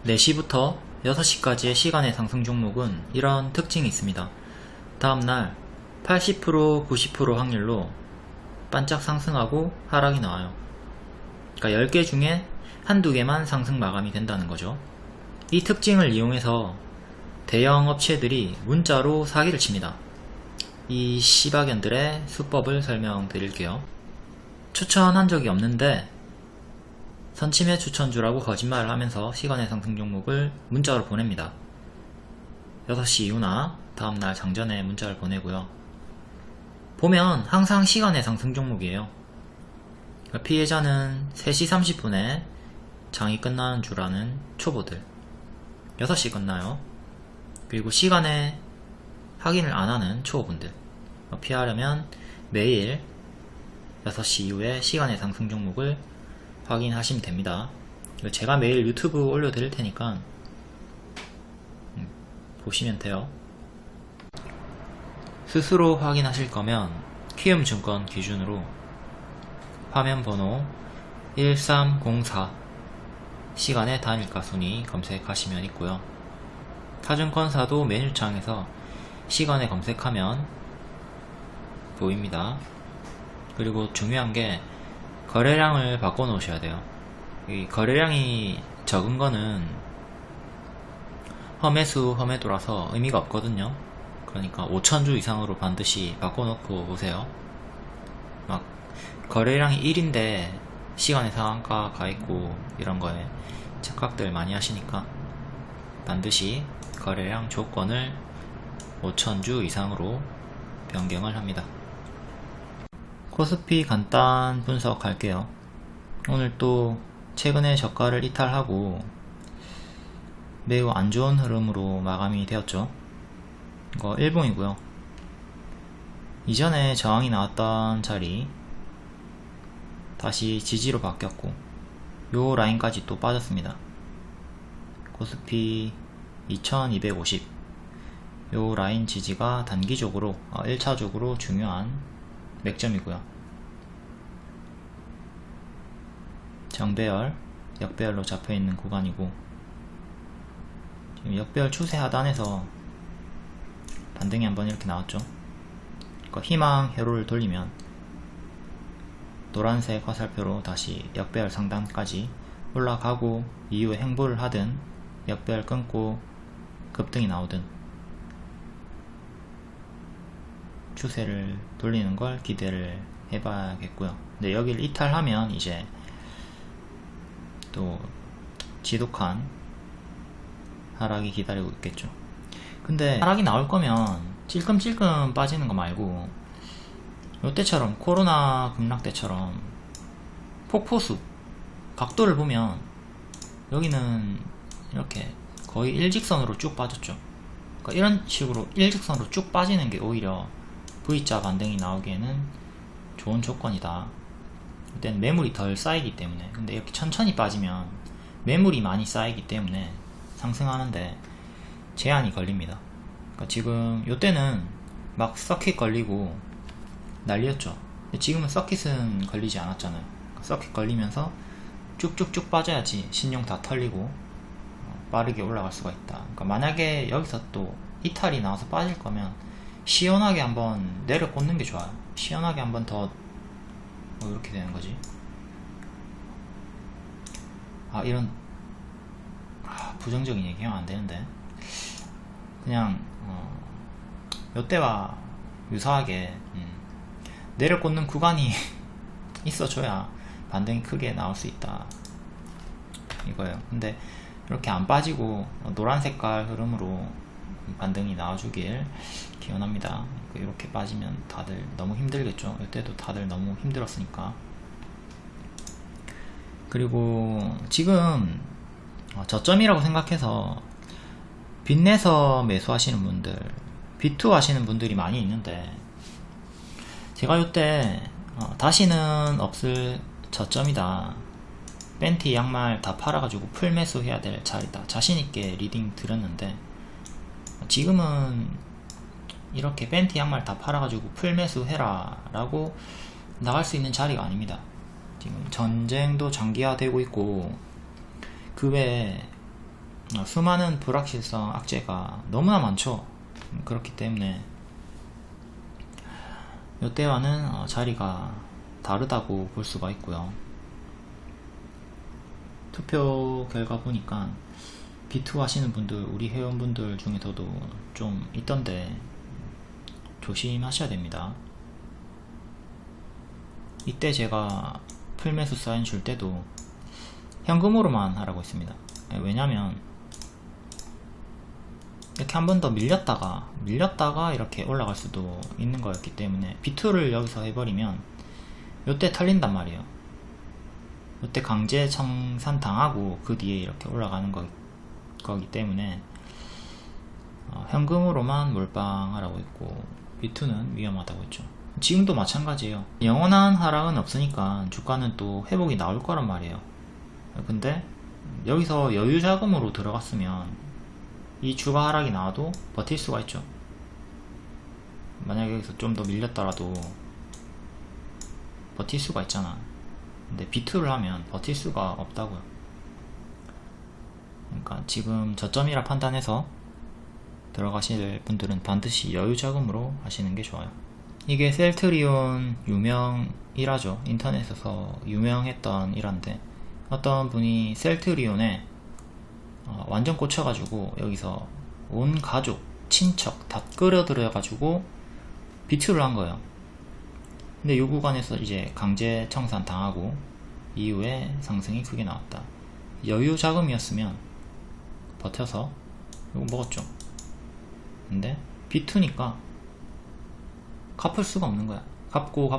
4시부터 6시까지의 시간의 상승 종목은 이런 특징이 있습니다. 다음날 80%, 90% 확률로 반짝 상승하고 하락이 나와요. 그러니까 10개 중에 한두 개만 상승 마감이 된다는 거죠. 이 특징을 이용해서 대형 업체들이 문자로 사기를 칩니다. 이 씨박연들의 수법을 설명드릴게요. 추천한 적이 없는데 선침해 추천주라고 거짓말을 하면서 시간의 상승 종목을 문자로 보냅니다. 6시 이후나 다음날 장전에 문자를 보내고요. 보면 항상 시간의 상승 종목이에요. 피해자는 3시 30분에 장이 끝나는 줄 아는 초보들, 6시 끝나요. 그리고 시간에 확인을 안 하는 초보분들, 피하려면 매일 6시 이후에 시간의 상승 종목을 확인하시면 됩니다. 제가 매일 유튜브 올려드릴 테니까 보시면 돼요. 스스로 확인하실 거면 키움증권 기준으로 화면 번호 1304 시간의 단일가 순위 검색하시면 있고요. 타증권사도 메뉴창에서 시간에 검색하면 보입니다. 그리고 중요한 게 거래량을 바꿔 놓으셔야 돼요. 이 거래량이 적은 거는 험해수 험해도라서 의미가 없거든요. 그러니까 5,000주 이상으로 반드시 바꿔 놓고 보세요. 막 거래량이 1인데 시간의 상한가 가있고 이런 거에 착각들 많이 하시니까 반드시 거래량 조건을 5,000주 이상으로 변경을 합니다. 코스피 간단 분석할게요. 오늘 또 최근에 저가를 이탈하고 매우 안 좋은 흐름으로 마감이 되었죠. 이거 일봉이고요. 이전에 저항이 나왔던 자리 다시 지지로 바뀌었고 요 라인까지 또 빠졌습니다. 코스피 2250 요 라인 지지가 단기적으로 1차적으로 중요한 맥점이고요. 정배열, 역배열로 잡혀있는 구간이고 지금 역배열 추세 하단에서 반등이 한번 이렇게 나왔죠. 그러니까 희망 회로를 돌리면 노란색 화살표로 다시 역배열 상단까지 올라가고 이후에 행보를 하든 역배열 끊고 급등이 나오든 추세를 돌리는 걸 기대를 해봐야겠고요. 근데 여기를 이탈하면 이제 또 지독한 하락이 기다리고 있겠죠. 근데 하락이 나올 거면 찔끔찔끔 빠지는 거 말고 요때처럼 코로나 급락 때처럼 폭포수 각도를 보면 여기는 이렇게 거의 일직선으로 쭉 빠졌죠. 그러니까 이런 식으로 일직선으로 쭉 빠지는 게 오히려 V자 반등이 나오기에는 좋은 조건이다. 이때는 매물이 덜 쌓이기 때문에. 근데 이렇게 천천히 빠지면 매물이 많이 쌓이기 때문에 상승하는데 제한이 걸립니다. 그러니까 지금 요때는 막 서킷 걸리고 난리였죠. 지금은 서킷은 걸리지 않았잖아요. 서킷 걸리면서 쭉쭉쭉 빠져야지 신용 다 털리고 빠르게 올라갈 수가 있다. 그러니까 만약에 여기서 또 이탈이 나와서 빠질 거면 시원하게 한번 내려 꽂는 게 좋아요. 시원하게 한번 더 이렇게 되는 거지. 이런 부정적인 얘기하면 안 되는데 그냥 요때와 유사하게 내려 꽂는 구간이 있어줘야 반등이 크게 나올 수 있다 이거예요. 근데 이렇게 안 빠지고 노란 색깔 흐름으로 반등이 나와주길 기원합니다. 이렇게 빠지면 다들 너무 힘들겠죠. 이때도 다들 너무 힘들었으니까. 그리고 지금 저점이라고 생각해서 빚내서 매수하시는 분들, 비투 하시는 분들이 많이 있는데 제가 이때 다시는 없을 저점이다, 팬티 양말 다 팔아가지고 풀매수 해야 될 자리다, 자신있게 리딩 드렸는데 지금은 이렇게 팬티 양말 다 팔아가지고 풀매수 해라 라고 나갈 수 있는 자리가 아닙니다. 지금 전쟁도 장기화되고 있고 그 외에 수많은 불확실성 악재가 너무나 많죠. 그렇기 때문에 이때와는 자리가 다르다고 볼 수가 있고요. 투표 결과 보니까 B2 하시는 분들, 우리 회원분들 중에서도 좀 있던데 조심하셔야 됩니다. 이때 제가 풀매수 사인 줄 때도 현금으로만 하라고 했습니다. 왜냐면 이렇게 한 번 더 밀렸다가 이렇게 올라갈 수도 있는 거였기 때문에 B2를 여기서 해버리면 요때 털린단 말이에요. 요때 강제 청산 당하고 그 뒤에 이렇게 올라가는 거기 때문에 현금으로만 몰빵하라고 했고, B2는 위험하다고 했죠. 지금도 마찬가지예요. 영원한 하락은 없으니까 주가는 또 회복이 나올 거란 말이에요. 근데 여기서 여유 자금으로 들어갔으면 이 주가 하락이 나와도 버틸 수가 있죠. 만약에 여기서 좀 더 밀렸더라도 버틸 수가 있잖아. 근데 B2를 하면 버틸 수가 없다고요. 그러니까 지금 저점이라 판단해서 들어가실 분들은 반드시 여유 자금으로 하시는 게 좋아요. 이게 셀트리온 유명이라죠. 인터넷에서 유명했던 일화인데, 어떤 분이 셀트리온에 완전 꽂혀가지고 여기서 온 가족, 친척 다 끌어들여가지고 비트를 한 거예요. 근데 이 구간에서 이제 강제 청산 당하고 이후에 상승이 크게 나왔다. 여유 자금이었으면 버텨서 이거 먹었죠. 근데 B2니까 갚을 수가 없는 거야. 갚고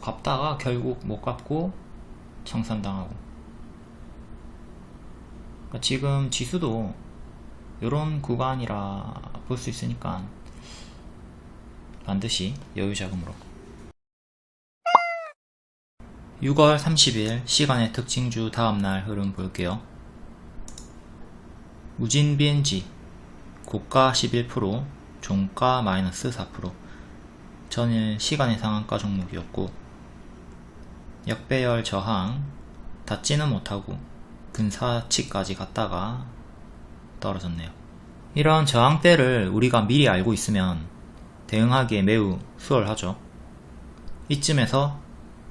갚다가 결국 못 갚고 청산당하고. 그러니까 지금 지수도 이런 구간이라 볼 수 있으니까 반드시 여유 자금으로. 6월 30일 시간의 특징주 다음날 흐름 볼게요. 우진 BNG 고가 11%, 종가 마이너스 4%. 전일 시간의 상한가 종목이었고, 역배열 저항 닿지는 못하고 근사치까지 갔다가 떨어졌네요. 이런 저항대를 우리가 미리 알고 있으면 대응하기에 매우 수월하죠. 이쯤에서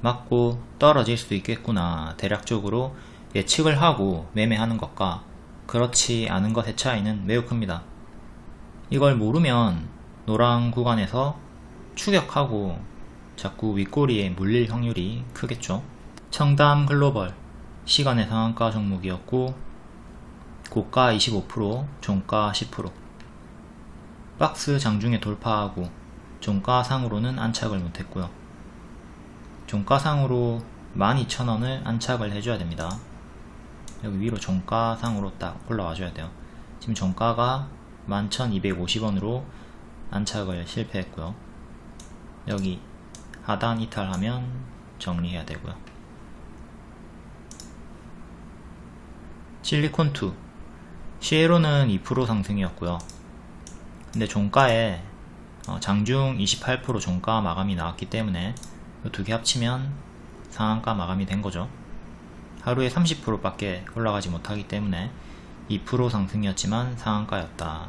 맞고 떨어질 수도 있겠구나 대략적으로 예측을 하고 매매하는 것과 그렇지 않은 것의 차이는 매우 큽니다. 이걸 모르면 노랑 구간에서 추격하고 자꾸 윗꼬리에 물릴 확률이 크겠죠. 청담 글로벌 시간의 상한가 종목이었고, 고가 25%, 종가 10%. 박스 장중에 돌파하고 종가 상으로는 안착을 못했고요. 종가 상으로 12,000원을 안착을 해줘야 됩니다. 여기 위로 종가 상으로 딱 올라와줘야 돼요. 지금 종가가 11,250원으로 안착을 실패했고요. 여기 하단 이탈하면 정리해야 되고요. 실리콘2 시에로는 2% 상승이었고요. 근데 종가에 장중 28% 종가 마감이 나왔기 때문에 이 두 개 합치면 상한가 마감이 된 거죠. 하루에 30% 밖에 올라가지 못하기 때문에 2% 상승이었지만 상한가였다.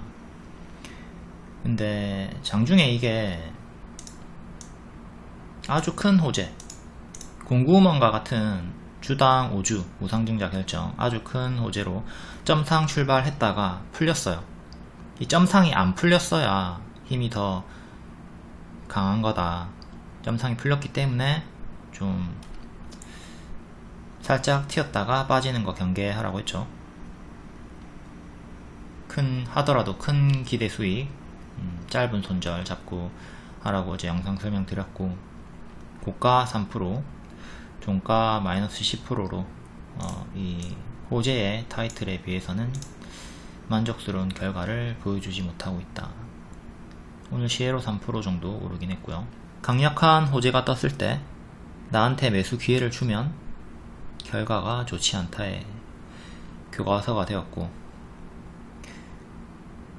근데 장중에 이게 아주 큰 호재, 공구먼과 같은 주당 5주 우상증자 결정 아주 큰 호재로 점상 출발했다가 풀렸어요. 이 점상이 안 풀렸어야 힘이 더 강한 거다. 점상이 풀렸기 때문에 좀 살짝 튀었다가 빠지는 거 경계하라고 했죠. 하더라도 큰 기대 수익, 짧은 손절 잡고 하라고 이제 영상 설명드렸고, 고가 3%, 종가 마이너스 10%로 이 호재의 타이틀에 비해서는 만족스러운 결과를 보여주지 못하고 있다. 오늘 시에로 3% 정도 오르긴 했고요. 강력한 호재가 떴을 때 나한테 매수 기회를 주면 결과가 좋지 않다에 교과서가 되었고,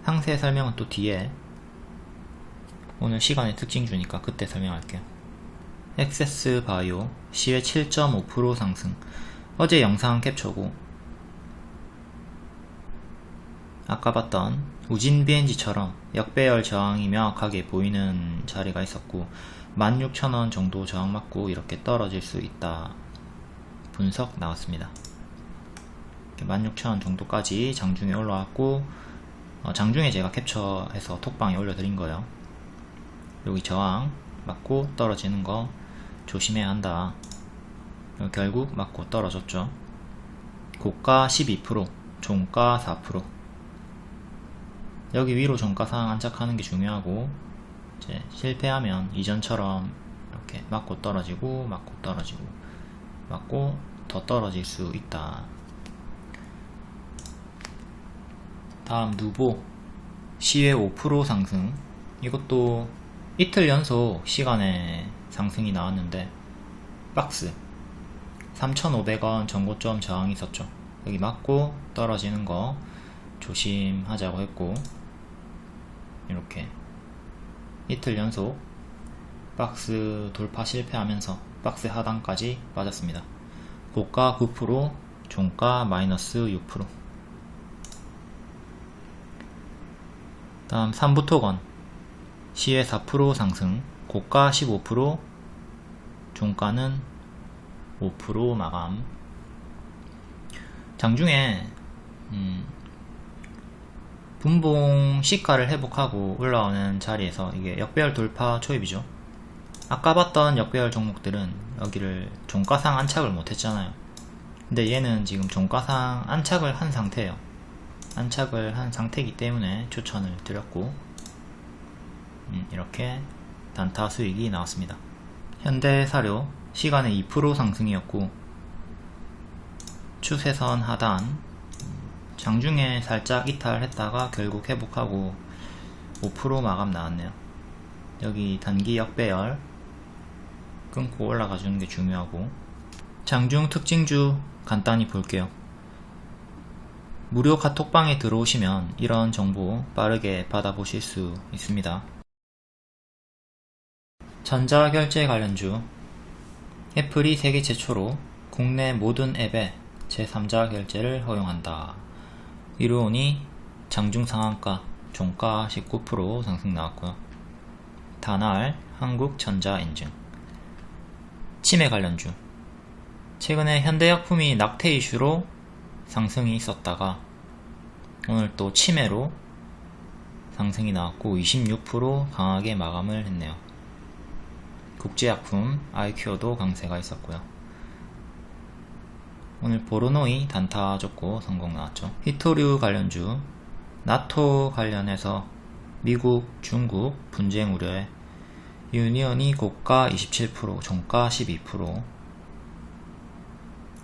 상세 설명은 또 뒤에 오늘 시간의 특징주니까 그때 설명할게요. 액세스 바이오 시외 7.5% 상승. 어제 영상 캡처고 아까 봤던 우진 BNG처럼 역배열 저항이 명확하게 보이는 자리가 있었고 16,000원 정도 저항 맞고 이렇게 떨어질 수 있다 분석 나왔습니다. 16,000원 정도까지 장중에 올라왔고 장중에 제가 캡처해서 톡방에 올려드린 거예요. 여기 저항 맞고 떨어지는 거 조심해야 한다. 결국 맞고 떨어졌죠. 고가 12%, 종가 4%. 여기 위로 종가상 안착하는 게 중요하고, 이제 실패하면 이전처럼 이렇게 맞고 떨어지고, 맞고 떨어지고, 맞고 더 떨어질 수 있다. 다음 누보 시외 5% 상승. 이것도 이틀 연속 시간에 상승이 나왔는데 박스 3,500원 전고점 저항이 있었죠. 여기 맞고 떨어지는 거 조심하자고 했고, 이렇게 이틀 연속 박스 돌파 실패하면서 박스 하단까지 빠졌습니다. 고가 9%, 종가 마이너스 6%. 다음 삼부토건 시외 4% 상승, 고가 15%, 종가는 5% 마감. 장중에 분봉 시가를 회복하고 올라오는 자리에서 이게 역배열 돌파 초입이죠. 아까 봤던 역배열 종목들은 여기를 종가상 안착을 못했잖아요. 근데 얘는 지금 종가상 안착을 한 상태예요. 안착을 한 상태이기 때문에 추천을 드렸고, 이렇게 단타 수익이 나왔습니다. 현대사료 시간에 2% 상승이었고, 추세선 하단 장중에 살짝 이탈했다가 결국 회복하고 5% 마감 나왔네요. 여기 단기 역배열 끊고 올라가 주는 게 중요하고, 장중 특징주 간단히 볼게요. 무료 카톡방에 들어오시면 이런 정보 빠르게 받아보실 수 있습니다. 전자결제 관련주 애플이 세계 최초로 국내 모든 앱에 제3자 결제를 허용한다. 이로오니 장중 상한가 종가 19% 상승 나왔고요. 다날 한국전자인증 치매 관련주 최근에 현대약품이 낙태 이슈로 상승이 있었다가 오늘 또 치매로 상승이 나왔고 26% 강하게 마감을 했네요. 국제약품 아이큐어도 강세가 있었고요. 오늘 보르노이 단타 줬고 성공 나왔죠. 히토류 관련주 나토 관련해서 미국, 중국 분쟁 우려에 유니온이 고가 27%, 종가 12%.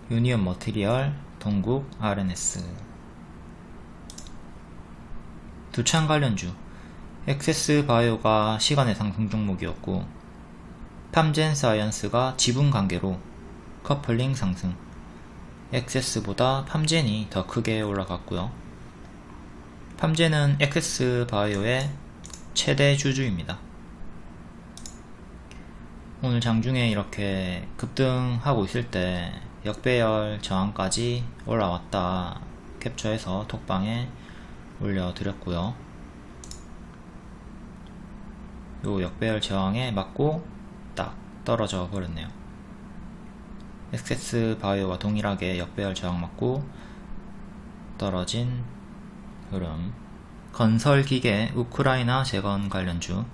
유니온 머티리얼, 동국, RNS. 두창 관련주 액세스 바이오가 시간의 상승 종목이었고, 팜젠 사이언스가 지분 관계로 커플링 상승. 액세스보다 팜젠이 더 크게 올라갔고요. 팜젠은 액세스 바이오의 최대 주주입니다. 오늘 장중에 이렇게 급등하고 있을 때 역배열 저항까지 올라왔다 캡처해서 톡방에 올려드렸고요. 요 역배열 저항에 맞고 딱 떨어져 버렸네요. 액세스 바이오와 동일하게 역배열 저항 맞고 떨어진 흐름. 건설기계 우크라이나 재건 관련주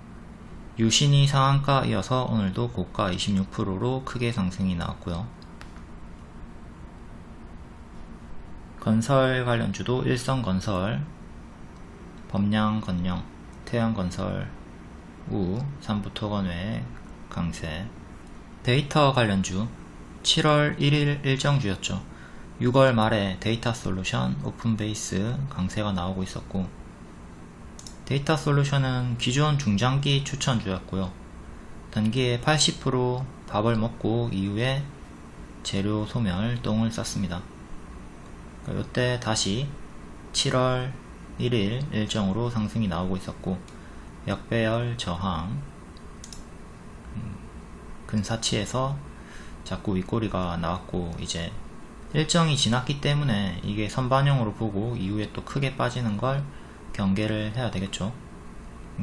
유신이 상한가 이어서 오늘도 고가 26%로 크게 상승이 나왔고요. 건설 관련주도 일성건설, 범양건영, 태양건설, 삼부토건 외에 강세. 데이터 관련주 7월 1일 일정주였죠. 6월 말에 데이터 솔루션, 오픈베이스 강세가 나오고 있었고, 데이터 솔루션은 기존 중장기 추천주였고요. 단기에 80% 밥을 먹고 이후에 재료 소멸 똥을 쌌습니다. 이때 다시 7월 1일 일정으로 상승이 나오고 있었고, 역배열 저항 근사치에서 자꾸 윗꼬리가 나왔고 이제 일정이 지났기 때문에 이게 선반영으로 보고 이후에 또 크게 빠지는 걸 경계를 해야 되겠죠.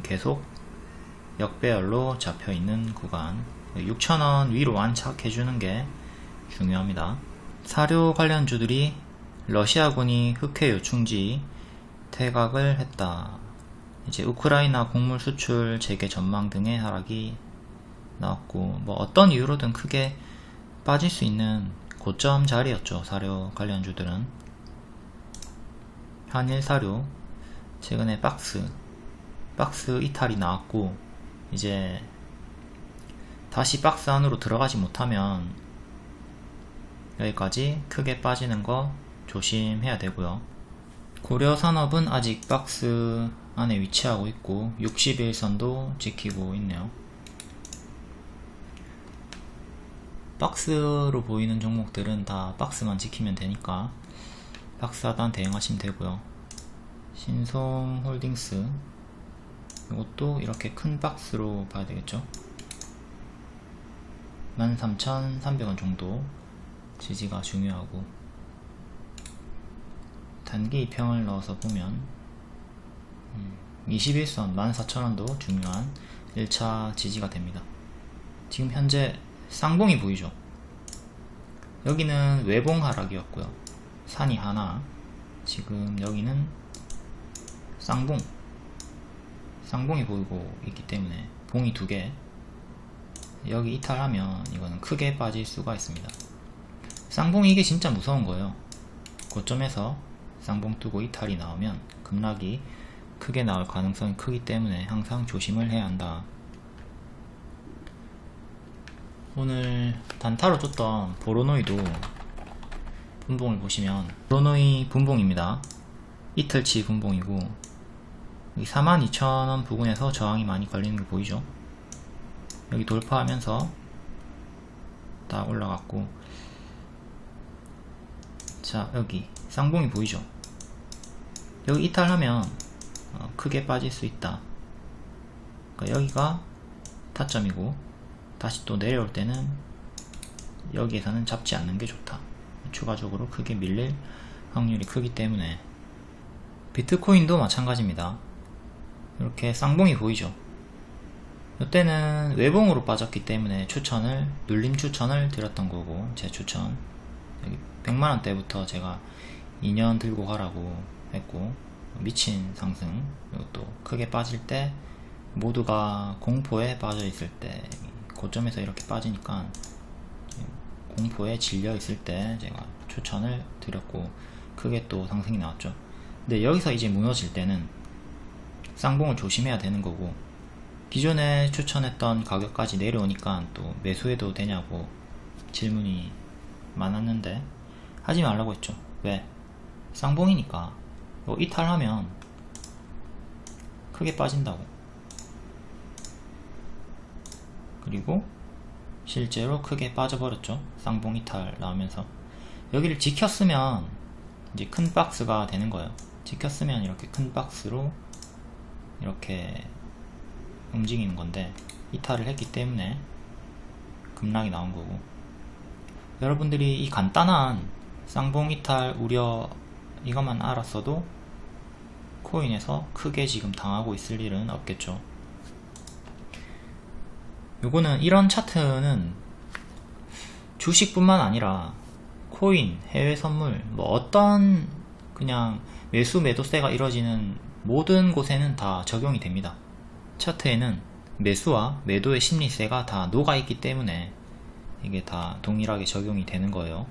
계속 역배열로 잡혀있는 구간 6,000원 위로 안착해주는 게 중요합니다. 사료 관련주들이 러시아군이 흑해 요충지 퇴각을 했다. 이제 우크라이나 곡물 수출 재개 전망 등의 하락이 나왔고, 뭐 어떤 이유로든 크게 빠질 수 있는 고점 자리였죠. 사료 관련주들은. 한일 사료 최근에 박스 이탈이 나왔고, 이제 다시 박스 안으로 들어가지 못하면 여기까지 크게 빠지는 거 조심해야 되고요. 고려산업은 아직 박스 안에 위치하고 있고 60일선도 지키고 있네요. 박스로 보이는 종목들은 다 박스만 지키면 되니까 박스 하단 대응하시면 되고요. 신송홀딩스 이것도 이렇게 큰 박스로 봐야 되겠죠. 13,300원 정도 지지가 중요하고, 단기 이평을 넣어서 보면 21선 14,000원도 중요한 1차 지지가 됩니다. 지금 현재 쌍봉이 보이죠. 여기는 외봉 하락이었고요. 산이 하나, 지금 여기는 쌍봉이 보이고 있기 때문에 봉이 두 개, 여기 이탈하면 이거는 크게 빠질 수가 있습니다. 쌍봉이 이게 진짜 무서운 거예요. 고점에서 쌍봉 뜨고 이탈이 나오면 급락이 크게 나올 가능성이 크기 때문에 항상 조심을 해야 한다. 오늘 단타로 줬던 보로노이도 분봉을 보시면 보로노이 분봉입니다. 이틀치 분봉이고, 42,000원 부근에서 저항이 많이 걸리는 게 보이죠. 여기 돌파하면서 딱 올라갔고, 자 여기 쌍봉이 보이죠. 여기 이탈하면 크게 빠질 수 있다. 그러니까 여기가 타점이고, 다시 또 내려올 때는 여기에서는 잡지 않는 게 좋다. 추가적으로 크게 밀릴 확률이 크기 때문에. 비트코인도 마찬가지입니다. 이렇게 쌍봉이 보이죠. 이때는 외봉으로 빠졌기 때문에 눌림 추천을 드렸던 거고, 제 추천 여기 100만원대부터 제가 2년 들고 가라고 했고, 미친 상승, 이것도 크게 빠질 때 모두가 공포에 빠져 있을 때, 고점에서 이렇게 빠지니까 공포에 질려 있을 때 제가 추천을 드렸고 크게 또 상승이 나왔죠. 근데 여기서 이제 무너질 때는 쌍봉을 조심해야 되는 거고, 기존에 추천했던 가격까지 내려오니까 또 매수해도 되냐고 질문이 많았는데 하지 말라고 했죠. 왜? 쌍봉이니까 이탈하면 크게 빠진다고. 그리고 실제로 크게 빠져버렸죠. 쌍봉 이탈 나오면서. 여기를 지켰으면 이제 큰 박스가 되는 거예요. 지켰으면 이렇게 큰 박스로 이렇게 움직이는 건데, 이탈을 했기 때문에 급락이 나온 거고, 여러분들이 이 간단한 쌍봉 이탈 우려 이것만 알았어도 코인에서 크게 지금 당하고 있을 일은 없겠죠. 요거는, 이런 차트는 주식뿐만 아니라 코인, 해외 선물, 뭐 어떤 그냥 매수 매도세가 이루어지는 모든 곳에는 다 적용이 됩니다. 차트에는 매수와 매도의 심리세가 다 녹아있기 때문에 이게 다 동일하게 적용이 되는 거예요.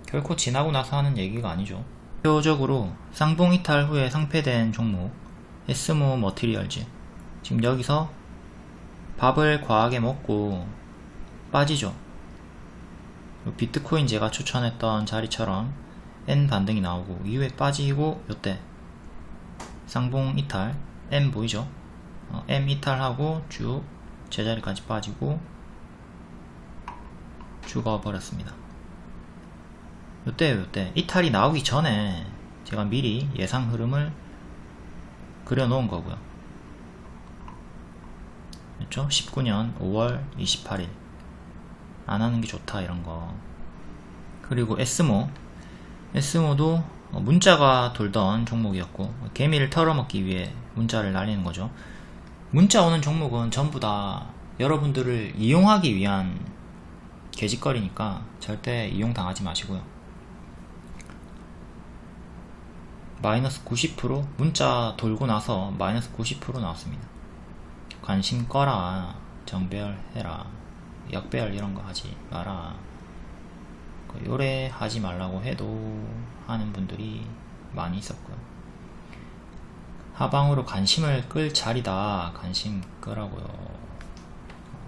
결코 지나고 나서 하는 얘기가 아니죠. 대표적으로 쌍봉 이탈 후에 상폐된 종목 에스모 머티리얼즈, 지금 여기서 밥을 과하게 먹고 빠지죠. 비트코인 제가 추천했던 자리처럼 N 반등이 나오고 이후에 빠지고, 요때 쌍봉 이탈, M 보이죠? M 이탈하고 쭉 제자리까지 빠지고 죽어버렸습니다. 요때 이탈이 나오기 전에 제가 미리 예상 흐름을 그려놓은 거고요. 그렇죠? 19년 5월 28일 안 하는 게 좋다, 이런 거. 그리고 에스모도 문자가 돌던 종목이었고, 개미를 털어먹기 위해 문자를 날리는 거죠. 문자 오는 종목은 전부 다 여러분들을 이용하기 위한 개짓거리니까 절대 이용당하지 마시고요. 마이너스 90% 문자 돌고 나서 마이너스 90% 나왔습니다. 관심 꺼라, 정배열해라, 역배열 이런 거 하지 마라, 요래 하지 말라고 해도 하는 분들이 많이 있었고요. 하방으로 관심을 끌 자리다, 관심 끄라고요.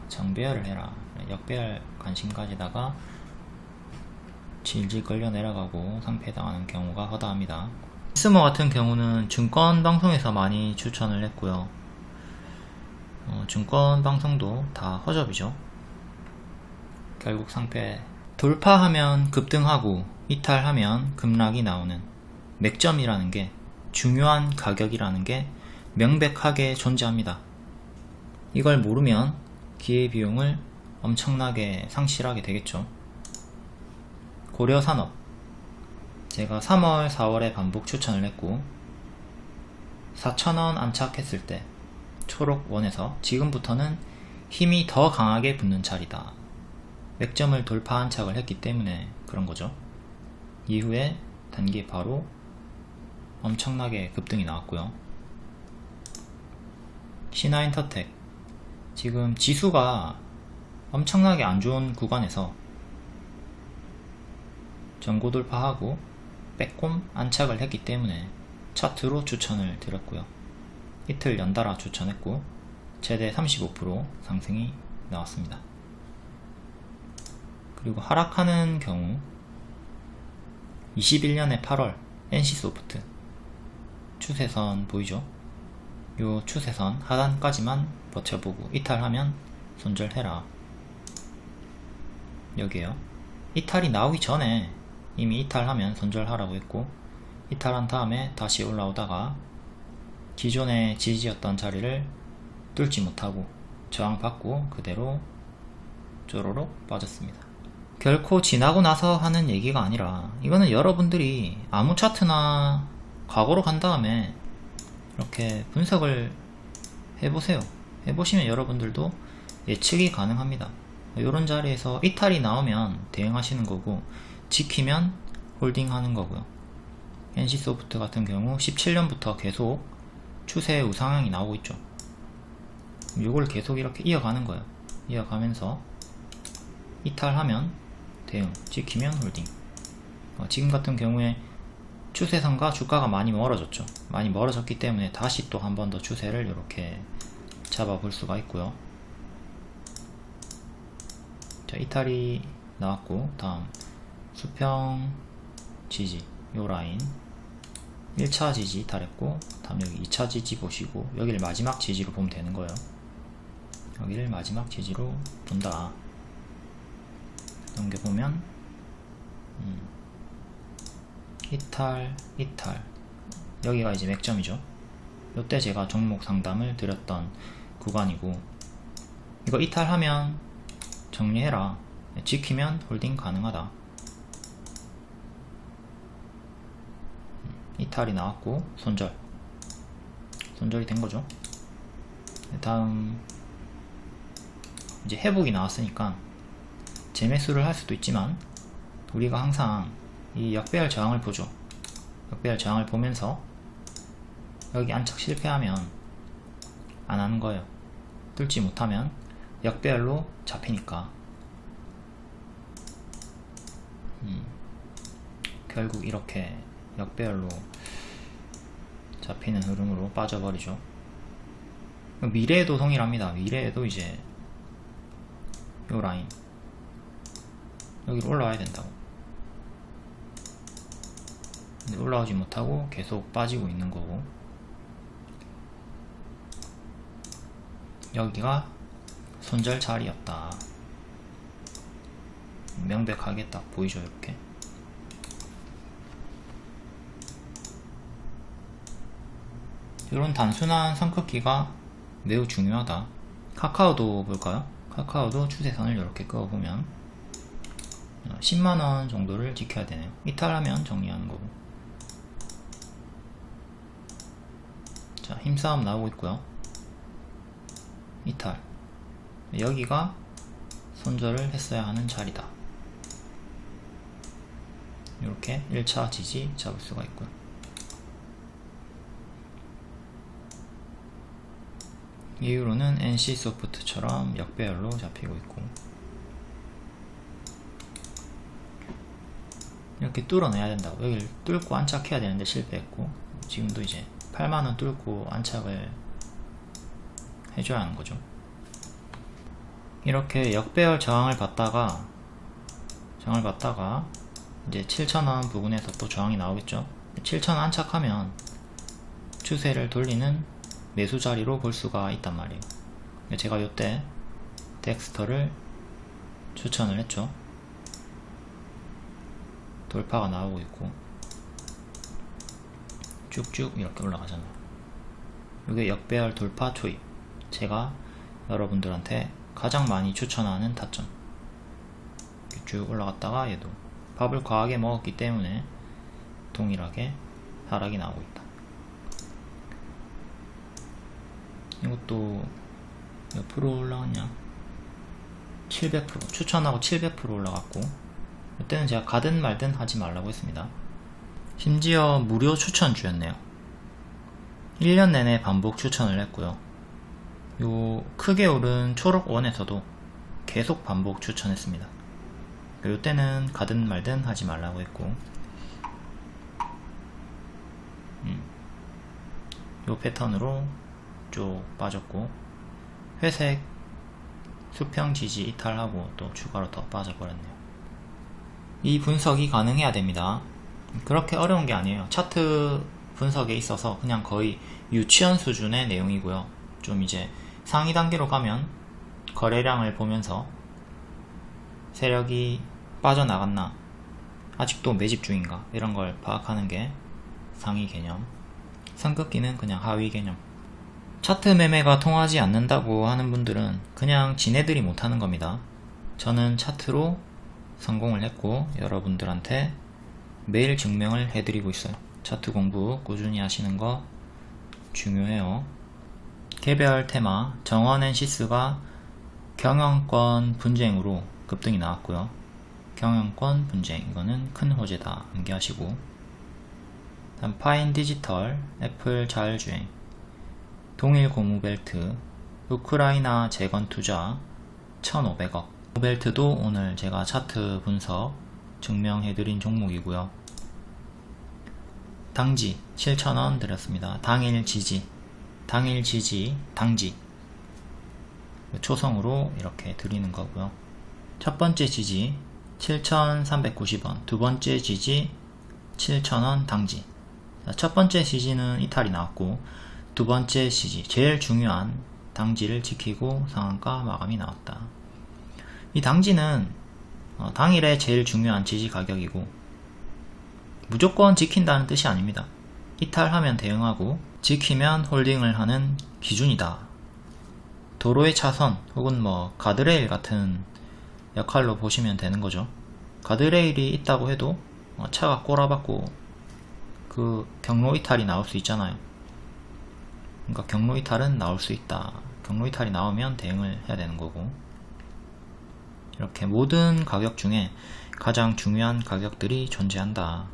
정배열을 해라, 역배열 관심 가지다가 질질 끌려 내려가고 상패당하는 경우가 허다합니다. 스모 같은 경우는 증권 방송에서 많이 추천을 했고요. 증권 방송도 다 허접이죠. 결국 상패 돌파하면 급등하고 이탈하면 급락이 나오는 맥점이라는 게, 중요한 가격이라는 게 명백하게 존재합니다. 이걸 모르면 기회비용을 엄청나게 상실하게 되겠죠. 고려산업, 제가 3월 4월에 반복 추천을 했고 4,000원 안착했을 때 초록원에서 지금부터는 힘이 더 강하게 붙는 자리다, 맥점을 돌파 안착을 했기 때문에 그런 거죠. 이후에 단기 바로 엄청나게 급등이 나왔고요. 신화인터텍, 지금 지수가 엄청나게 안 좋은 구간에서 전고 돌파하고 빼꼼 안착을 했기 때문에 차트로 추천을 드렸고요. 이틀 연달아 추천했고 최대 35% 상승이 나왔습니다. 그리고 하락하는 경우 21년의 8월 NC소프트 추세선 보이죠? 요 추세선 하단까지만 버텨보고 이탈하면 손절해라, 여기에요. 이탈이 나오기 전에 이미 이탈하면 손절하라고 했고, 이탈한 다음에 다시 올라오다가 기존의 지지였던 자리를 뚫지 못하고 저항받고 그대로 쪼로록 빠졌습니다. 결코 지나고 나서 하는 얘기가 아니라, 이거는 여러분들이 아무 차트나 과거로 간 다음에 이렇게 분석을 해보세요. 해보시면 여러분들도 예측이 가능합니다. 이런 자리에서 이탈이 나오면 대응하시는 거고, 지키면 홀딩 하는 거고요. NC소프트 같은 경우 17년부터 계속 추세 우상향이 나오고 있죠. 이걸 계속 이렇게 이어가는 거예요. 이어가면서 이탈하면 대응, 지키면 홀딩. 지금 같은 경우에 추세선과 주가가 많이 멀어졌죠. 많이 멀어졌기 때문에 다시 또 한 번 더 추세를 이렇게 잡아볼 수가 있고요. 자, 이탈이 나왔고, 다음 수평 지지, 요 라인 1차 지지 이탈했고, 다음 여기 2차 지지 보시고 여기를 마지막 지지로 보면 되는 거예요. 여기를 마지막 지지로 본다. 넘겨보면 이탈, 여기가 이제 맥점이죠. 요때 제가 종목 상담을 드렸던 구간이고, 이거 이탈하면 정리해라, 지키면 홀딩 가능하다. 이탈이 나왔고 손절이 된 거죠. 다음 이제 회복이 나왔으니까 재매수를 할 수도 있지만, 우리가 항상 이 역배열 저항을 보죠. 역배열 저항을 보면서 여기 안착 실패하면 안 하는 거예요. 뚫지 못하면 역배열로 잡히니까. 결국 이렇게 역배열로 잡히는 흐름으로 빠져버리죠. 미래에도 동일합니다. 미래에도 이제 요 라인 여기로 올라와야 된다고. 근데 올라오지 못하고 계속 빠지고 있는 거고, 여기가 손절 자리였다. 명백하게 딱 보이죠. 이렇게 이런 단순한 선긋기가 매우 중요하다. 카카오도 볼까요? 카카오도 추세선을 이렇게 그어보면 10만원 정도를 지켜야 되네요. 이탈하면 정리하는 거고. 자, 힘싸움 나오고 있고요. 이탈. 여기가 손절을 했어야 하는 자리다. 이렇게 1차 지지 잡을 수가 있고요. 이후로는 NC소프트처럼 역배열로 잡히고 있고, 이렇게 뚫어내야 된다고. 여기를 뚫고 안착해야 되는데 실패했고, 지금도 이제 8만원 뚫고 안착을 해줘야 하는 거죠. 이렇게 역배열 저항을 받다가 이제 7,000원 부근에서 또 저항이 나오겠죠. 7,000원 안착하면 추세를 돌리는 매수 자리로 볼 수가 있단 말이에요. 제가 이때 덱스터를 추천을 했죠. 돌파가 나오고 있고 쭉쭉 이렇게 올라가잖아요. 이게 역배열 돌파 초입, 제가 여러분들한테 가장 많이 추천하는 타점. 쭉 올라갔다가 얘도 밥을 과하게 먹었기 때문에 동일하게 하락이 나오고 있다. 이것도 몇 프로 올라갔냐? 700%, 추천하고 700% 올라갔고, 이때는 제가 가든 말든 하지 말라고 했습니다. 심지어 무료 추천주였네요. 1년 내내 반복 추천을 했고요. 요 크게 오른 초록원에서도 계속 반복 추천했습니다. 요때는 가든 말든 하지 말라고 했고, 요 패턴으로 쭉 빠졌고, 회색 수평 지지 이탈하고 또 추가로 더 빠져버렸네요. 이 분석이 가능해야 됩니다. 그렇게 어려운 게 아니에요. 차트 분석에 있어서 그냥 거의 유치원 수준의 내용이고요. 좀 이제 상위 단계로 가면 거래량을 보면서 세력이 빠져나갔나, 아직도 매집 중인가, 이런 걸 파악하는 게 상위 개념, 선긋기는 그냥 하위 개념. 차트 매매가 통하지 않는다고 하는 분들은 그냥 지네들이 못하는 겁니다. 저는 차트로 성공을 했고 여러분들한테 매일 증명을 해드리고 있어요. 차트 공부 꾸준히 하시는 거 중요해요. 개별 테마 정원 NC스가 경영권 분쟁으로 급등이 나왔고요. 경영권 분쟁, 이거는 큰 호재다, 암기하시고. 다음 파인 디지털, 애플 자율주행, 동일 고무벨트, 우크라이나 재건 투자 1,500억. 고무벨트도 오늘 제가 차트 분석 증명해드린 종목이고요. 당지 7,000원 드렸습니다. 당일 지지, 당지 초성으로 이렇게 드리는 거고요. 첫 번째 지지 7,390원, 두 번째 지지 7,000원 당지. 첫 번째 지지는 이탈이 나왔고, 두 번째 지지, 제일 중요한 당지를 지키고 상한가 마감이 나왔다. 이 당지는 당일에 제일 중요한 지지 가격이고, 무조건 지킨다는 뜻이 아닙니다. 이탈하면 대응하고 지키면 홀딩을 하는 기준이다. 도로의 차선 혹은 뭐 가드레일 같은 역할로 보시면 되는 거죠. 가드레일이 있다고 해도 차가 꼬라박고 그 경로 이탈이 나올 수 있잖아요. 그러니까 경로 이탈은 나올 수 있다. 경로 이탈이 나오면 대응을 해야 되는 거고, 이렇게 모든 가격 중에 가장 중요한 가격들이 존재한다.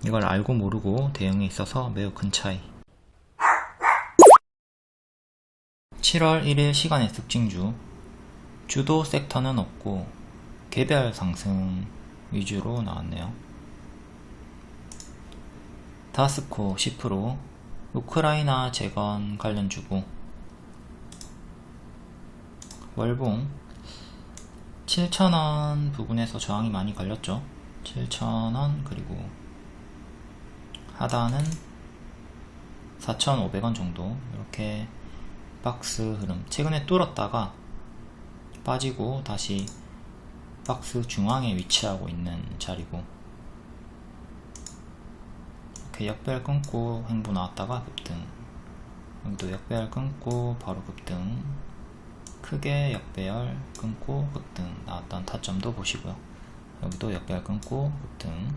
이걸 알고 모르고 대응에 있어서 매우 큰 차이. 7월 1일 시간의 특징주, 주도 섹터는 없고 개별 상승 위주로 나왔네요. 다스코 10%, 우크라이나 재건 관련주고, 월봉 7,000원 부근에서 저항이 많이 걸렸죠. 7,000원, 그리고 하단은 4,500원 정도, 이렇게 박스 흐름, 최근에 뚫었다가 빠지고 다시 박스 중앙에 위치하고 있는 자리고, 이렇게 역배열 끊고 횡보 나왔다가 급등, 여기도 역배열 끊고 바로 급등, 크게 역배열 끊고 급등 나왔던 타점도 보시고요. 여기도 역배열 끊고 급등.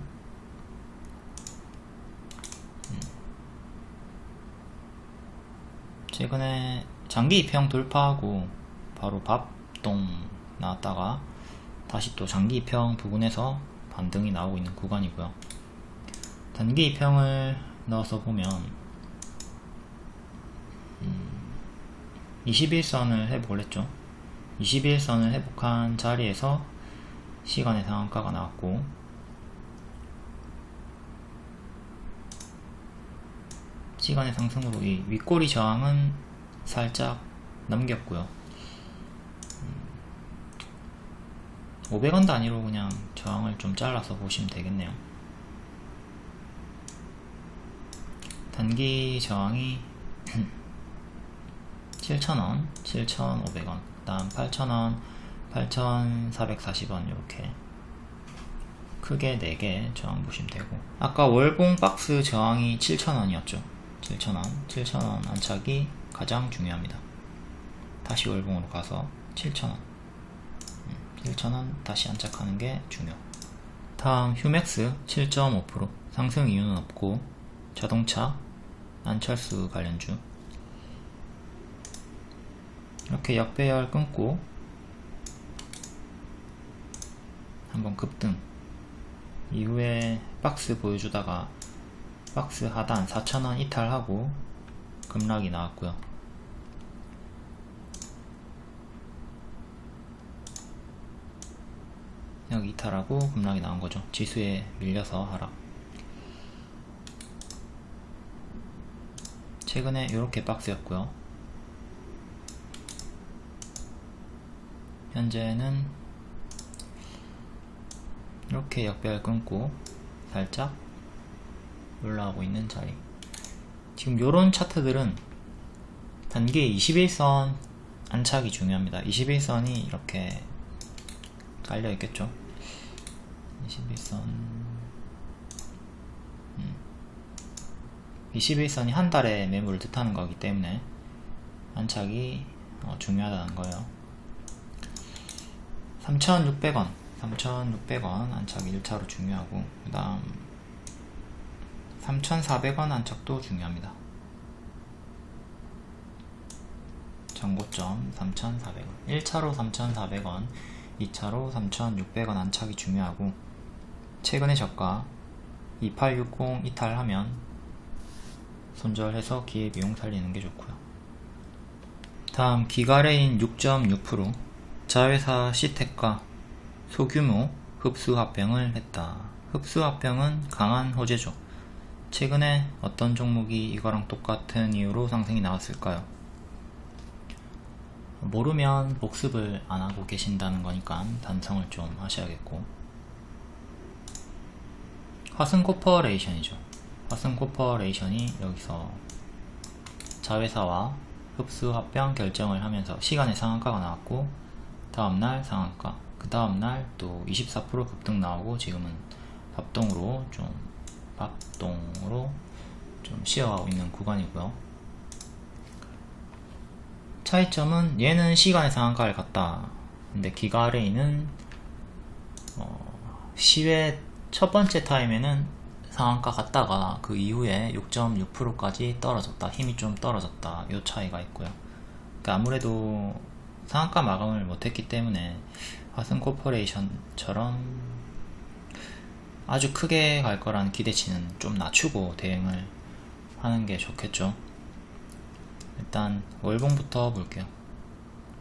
최근에 장기 입형 돌파하고 바로 밥동 나왔다가 다시 또 장기 입형 부근에서 반등이 나오고 있는 구간이고요. 단기 입형을 넣어서 보면 21선을 회복을 했죠. 21선을 회복한 자리에서 시간의 상한가가 나왔고, 시간의 상승으로 이 윗꼬리 저항은 살짝 넘겼고요. 500원 단위로 그냥 저항을 좀 잘라서 보시면 되겠네요. 단기 저항이 7,000원, 7,500원, 그 다음 8,000원, 8,440원 이렇게 크게 4개 저항 보시면 되고, 아까 월봉 박스 저항이 7,000원이었죠. 7,000원, 7,000원 안착이 가장 중요합니다. 다시 월봉으로 가서 7,000원, 7,000원 다시 안착하는 게 중요. 다음 휴맥스 7.5% 상승 이유는 없고, 자동차, 안철수 관련주 이렇게 역배열 끊고 한번 급등 이후에 박스 보여주다가 박스 하단 4,000원 이탈하고 급락이 나왔고요. 여기 이탈하고 급락이 나온 거죠. 지수에 밀려서 하락. 최근에 이렇게 박스였고요. 현재는 이렇게 역배열 끊고 살짝 올라오고 있는 자리. 지금 요런 차트들은 단기 21선 안착이 중요합니다. 21선이 이렇게 깔려 있겠죠. 21선 21선이 한 달의 매물을 뜻하는 거기 때문에 안착이 중요하다는 거예요. 3,600원 안착이 1차로 중요하고, 그 다음 3,400원 안착도 중요합니다. 정고점 3,400원 1차로 3,400원, 2차로 3,600원 안착이 중요하고, 최근의 저가 2860 이탈하면 손절해서 기회비용 살리는 게 좋고요. 다음 기가레인 6.6% 자회사 시텍과 소규모 흡수합병을 했다. 흡수합병은 강한 호재죠. 최근에 어떤 종목이 이거랑 똑같은 이유로 상승이 나왔을까요? 모르면 복습을 안 하고 계신다는 거니까 단성을 좀 하셔야겠고, 화승코퍼레이션이죠. 화승코퍼레이션이 여기서 자회사와 흡수합병 결정을 하면서 시간의 상한가가 나왔고, 다음날 상한가, 그 다음날 또 24% 급등 나오고, 지금은 밥동으로 좀 쉬어가고 있는 구간이고요. 차이점은 얘는 시간의 상한가를 갔다. 근데 기가레인은 시외 첫 번째 타임에는 상한가 갔다가 그 이후에 6.6%까지 떨어졌다. 힘이 좀 떨어졌다. 요 차이가 있고요. 그러니까 아무래도 상한가 마감을 못했기 때문에 화승코퍼레이션처럼 아주 크게 갈 거라는 기대치는 좀 낮추고 대응을 하는 게 좋겠죠. 일단 월봉부터 볼게요.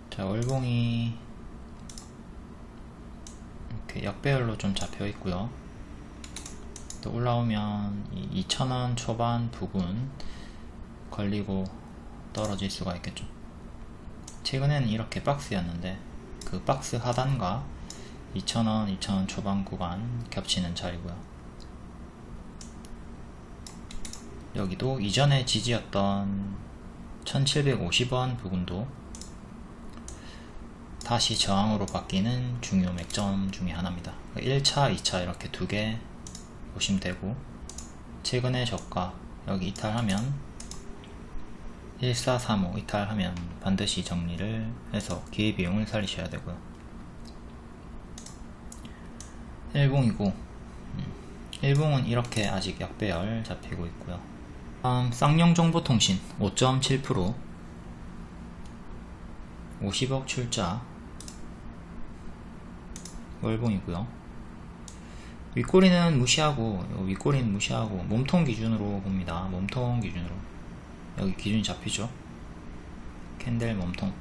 자, 월봉이 이렇게 역배열로 좀 잡혀 있고요. 또 올라오면 2,000원 초반 부근 걸리고 떨어질 수가 있겠죠. 최근에는 이렇게 박스였는데 그 박스 하단과 2,000원, 2,000원 초반 구간 겹치는 자리고요. 여기도 이전에 지지였던 1,750원 부근도 다시 저항으로 바뀌는 중요 맥점 중에 하나입니다. 1차, 2차 이렇게 두 개 보시면 되고, 최근의 저가 여기 이탈하면 1435 이탈하면 반드시 정리를 해서 기회비용을 살리셔야 되고요. 일봉이고, 일봉은 이렇게 아직 약배열 잡히고 있고요. 다음 쌍용정보통신 5.7% 50억 출자 월봉이고요. 윗꼬리는 무시하고 몸통 기준으로 봅니다. 몸통 기준으로 여기 기준이 잡히죠. 캔들 몸통,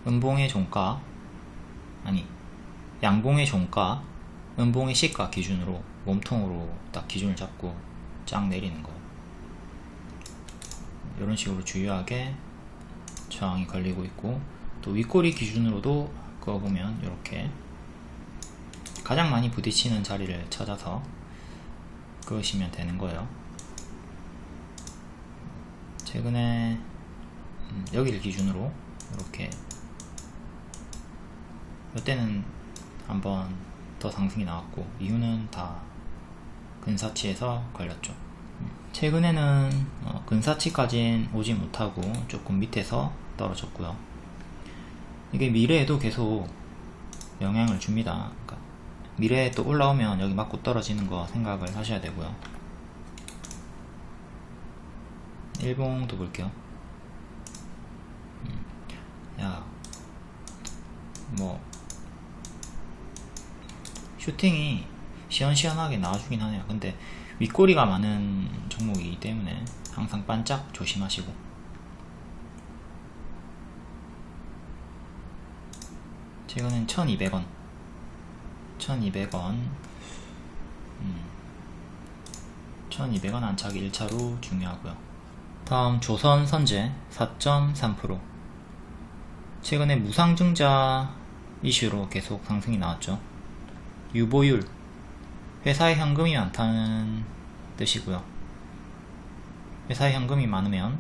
음봉의 종가, 아니 양봉의 종가, 음봉의 시가 기준으로 몸통으로 딱 기준을 잡고 쫙 내리는 거. 이런 식으로 주요하게 저항이 걸리고 있고, 또 윗꼬리 기준으로도 그거 보면 이렇게 가장 많이 부딪히는 자리를 찾아서 그으시면 되는 거예요. 최근에 여기를 기준으로 이렇게 이때는 한번 더 상승이 나왔고, 이유는 다 근사치에서 걸렸죠. 최근에는 근사치까진 오지 못하고 조금 밑에서 떨어졌고요. 이게 미래에도 계속 영향을 줍니다. 그러니까 미래에 또 올라오면 여기 맞고 떨어지는 거 생각을 하셔야 되고요. 일봉도 볼게요. 슈팅이 시원시원하게 나와주긴 하네요. 근데 윗꼬리가 많은 종목이기 때문에 항상 반짝 조심하시고, 최근엔 1200원 1200원 안착이 1차로 중요하고요. 다음 조선선제 4.3% 최근에 무상증자 이슈로 계속 상승이 나왔죠. 유보율, 회사에 현금이 많다는 뜻이고요. 회사에 현금이 많으면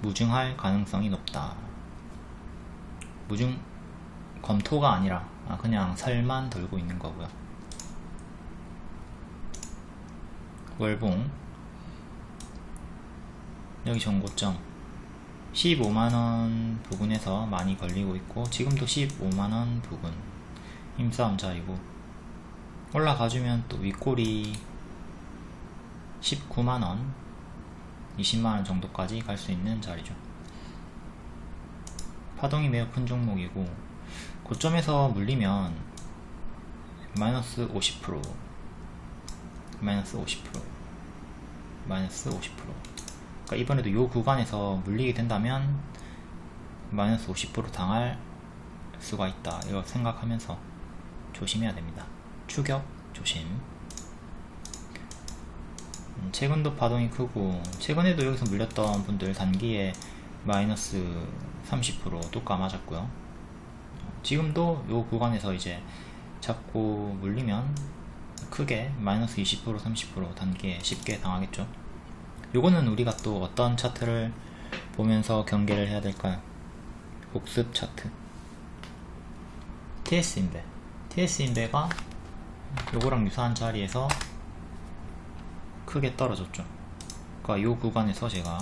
무증할 가능성이 높다. 무증 검토가 아니라 그냥 살만 돌고 있는 거고요. 월봉 여기 전고점 15만원 부근에서 많이 걸리고 있고, 지금도 15만원 부근 힘싸움 자리고, 올라가주면 또 윗꼬리 19만원 20만원 정도까지 갈 수 있는 자리죠. 파동이 매우 큰 종목이고, 고점에서 물리면 마이너스 50% 그러니까 이번에도 이 구간에서 물리게 된다면 마이너스 50% 당할 수가 있다. 이거 생각하면서 조심해야 됩니다. 추격 조심. 최근도 파동이 크고, 최근에도 여기서 물렸던 분들 단기에 마이너스 30% 뚜까 맞았고요. 지금도 이 구간에서 이제 잡고 물리면 크게 마이너스 20% 30% 단기에 쉽게 당하겠죠. 요거는 우리가 또 어떤 차트를 보면서 경계를 해야 될까요? 복습 차트. TS인베가 요거랑 유사한 자리에서 크게 떨어졌죠. 그러니까 요 구간에서 제가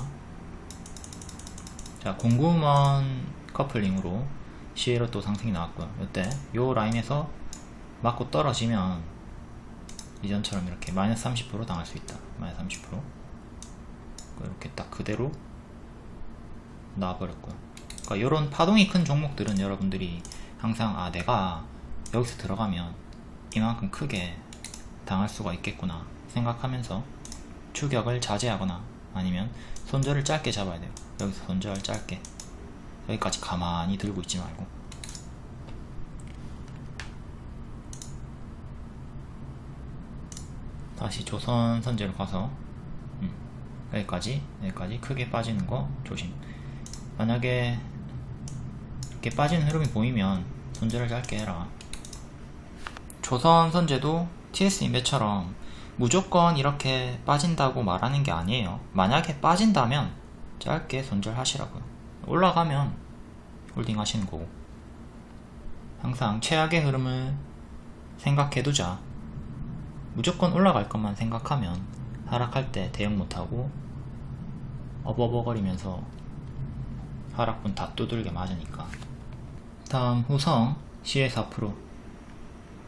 공구먼 커플링으로 시에로 또 상승이 나왔고요. 이때 요 라인에서 맞고 떨어지면 이전처럼 이렇게 마이너스 30% 당할 수 있다. 마이너스 30% 이렇게 딱 그대로 나와버렸고요. 그러니까 이런 파동이 큰 종목들은 여러분들이 항상 내가 여기서 들어가면 이만큼 크게 당할 수가 있겠구나 생각하면서 추격을 자제하거나 아니면 손절을 짧게 잡아야 돼요. 여기서 손절 짧게, 여기까지 가만히 들고 있지 말고. 다시 조선선제로 가서 여기까지 크게 빠지는 거 조심. 만약에 이렇게 빠지는 흐름이 보이면 손절을 짧게 해라. 조선선제도 TS인베처럼 무조건 이렇게 빠진다고 말하는 게 아니에요. 만약에 빠진다면 짧게 손절하시라고요. 올라가면 홀딩 하시는 거고. 항상 최악의 흐름을 생각해두자. 무조건 올라갈 것만 생각하면 하락할 때 대응 못하고 어버버거리면서 하락분 다 두들겨 맞으니까. 다음 후성 시의 4%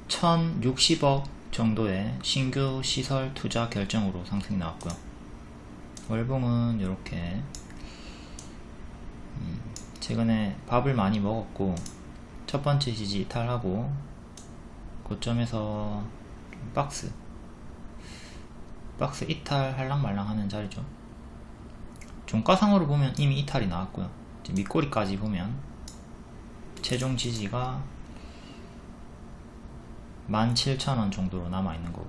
1060억 정도의 신규 시설 투자 결정으로 상승이 나왔고요. 월봉은 이렇게 최근에 밥을 많이 먹었고 첫 번째 지지 이탈하고 고점에서 박스 이탈 할랑말랑 하는 자리죠. 종가상으로 보면 이미 이탈이 나왔고요. 밑꼬리까지 보면 최종 지지가 17,000원 정도로 남아있는 거고